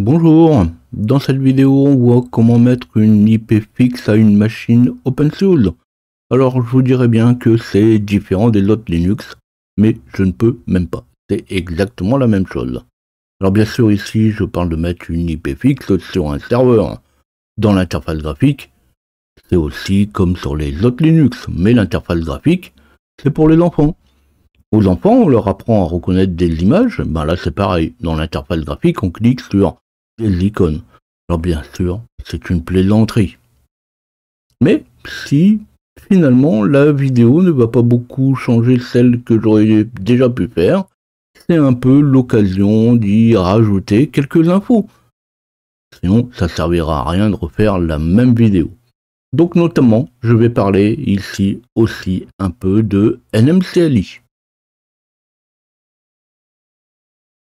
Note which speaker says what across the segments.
Speaker 1: Bonjour, dans cette vidéo on voit comment mettre une IP fixe à une machine OpenSUSE. Alors je vous dirais bien que c'est différent des autres Linux, mais je ne peux même pas. C'est exactement la même chose. Alors bien sûr ici je parle de mettre une IP fixe sur un serveur. Dans l'interface graphique, c'est aussi comme sur les autres Linux, mais l'interface graphique c'est pour les enfants. Aux enfants on leur apprend à reconnaître des images, ben là c'est pareil. Dans l'interface graphique on clique sur des icônes. Alors bien sûr, c'est une plaisanterie. Mais si finalement la vidéo ne va pas beaucoup changer celle que j'aurais déjà pu faire, c'est un peu l'occasion d'y rajouter quelques infos. Sinon, ça servira à rien de refaire la même vidéo. Donc notamment, je vais parler ici aussi un peu de NMCLI.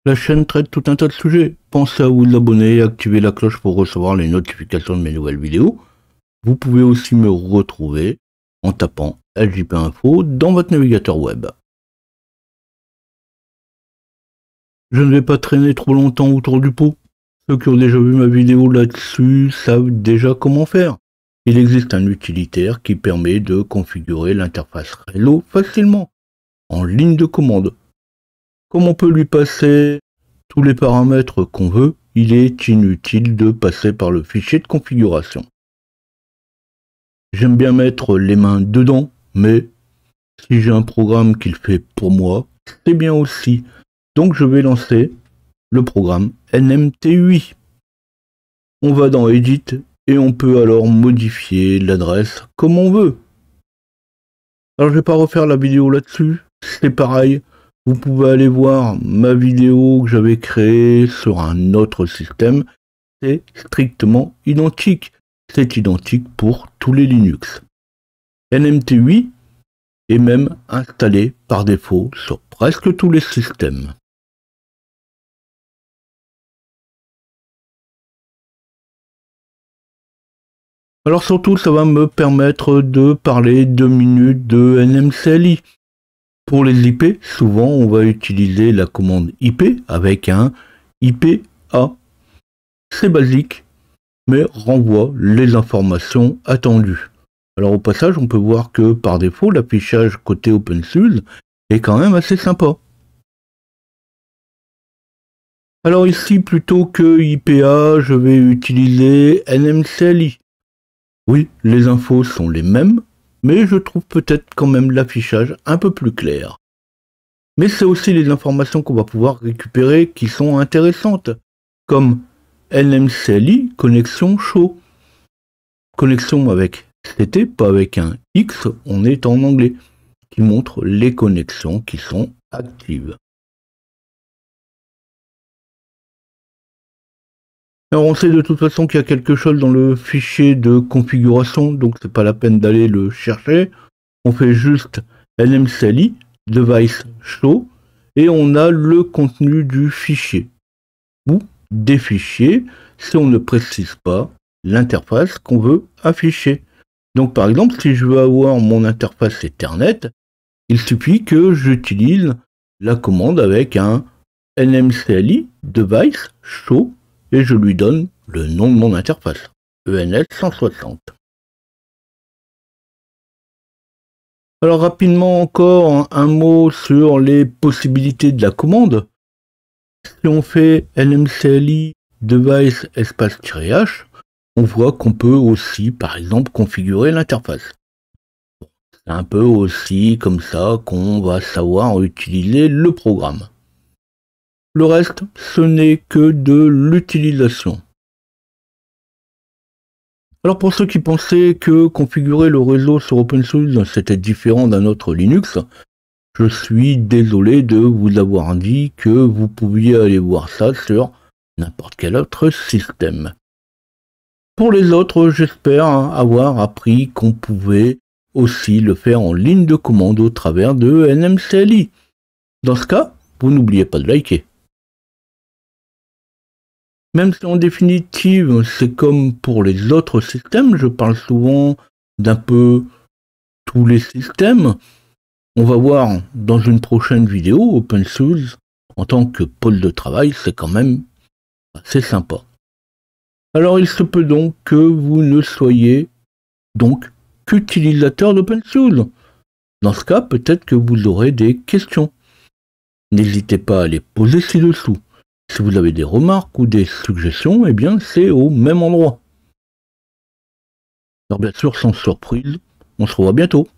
Speaker 1: La chaîne traite tout un tas de sujets. Pensez à vous abonner et activer la cloche pour recevoir les notifications de mes nouvelles vidéos. Vous pouvez aussi me retrouver en tapant LJP Info dans votre navigateur web. Je ne vais pas traîner trop longtemps autour du pot. Ceux qui ont déjà vu ma vidéo là-dessus savent déjà comment faire. Il existe un utilitaire qui permet de configurer l'interface réseau facilement, en ligne de commande. Comme on peut lui passer tous les paramètres qu'on veut, il est inutile de passer par le fichier de configuration. J'aime bien mettre les mains dedans, mais si j'ai un programme qui le fait pour moi, c'est bien aussi. Donc je vais lancer le programme NMTUI. On va dans Edit et on peut alors modifier l'adresse comme on veut. Alors je vais pas refaire la vidéo là-dessus, c'est pareil. Vous pouvez aller voir ma vidéo que j'avais créée sur un autre système. C'est strictement identique. C'est identique pour tous les Linux. NMTUI est même installé par défaut sur presque tous les systèmes. Alors surtout, ça va me permettre de parler 2 minutes de NMCLI. Pour les IP, souvent on va utiliser la commande IP avec un IPA. C'est basique, mais renvoie les informations attendues. Alors au passage, on peut voir que par défaut, l'affichage côté OpenSUSE est quand même assez sympa. Alors ici, plutôt que IPA, je vais utiliser NMCLI. Oui, les infos sont les mêmes, mais je trouve peut-être quand même l'affichage un peu plus clair. Mais c'est aussi les informations qu'on va pouvoir récupérer qui sont intéressantes, comme NMCLI connexion show. Connexion avec CT, pas avec un X, on est en anglais, qui montre les connexions qui sont actives. Alors on sait de toute façon qu'il y a quelque chose dans le fichier de configuration, donc c'est pas la peine d'aller le chercher. On fait juste NMCLI, device show, et on a le contenu du fichier, ou des fichiers, si on ne précise pas l'interface qu'on veut afficher. Donc par exemple, si je veux avoir mon interface Ethernet, il suffit que j'utilise la commande avec un NMCLI device show et je lui donne le nom de mon interface, ENS 160. Alors rapidement encore un mot sur les possibilités de la commande. Si on fait NMCLI device espace-h, on voit qu'on peut aussi par exemple configurer l'interface. C'est un peu aussi comme ça qu'on va savoir utiliser le programme. Le reste, ce n'est que de l'utilisation. Alors pour ceux qui pensaient que configurer le réseau sur OpenSUSE c'était différent d'un autre Linux, je suis désolé de vous avoir dit que vous pouviez aller voir ça sur n'importe quel autre système. Pour les autres, j'espère avoir appris qu'on pouvait aussi le faire en ligne de commande au travers de NMCLI. Dans ce cas, vous n'oubliez pas de liker. Même si en définitive, c'est comme pour les autres systèmes, je parle souvent d'un peu tous les systèmes. On va voir dans une prochaine vidéo, OpenSUSE, en tant que pôle de travail, c'est quand même C'est sympa. Alors il se peut donc que vous ne soyez donc qu'utilisateur d'OpenSUSE. Dans ce cas, peut-être que vous aurez des questions. N'hésitez pas à les poser ci-dessous. Si vous avez des remarques ou des suggestions, eh bien c'est au même endroit. Alors bien sûr, sans surprise, on se revoit bientôt.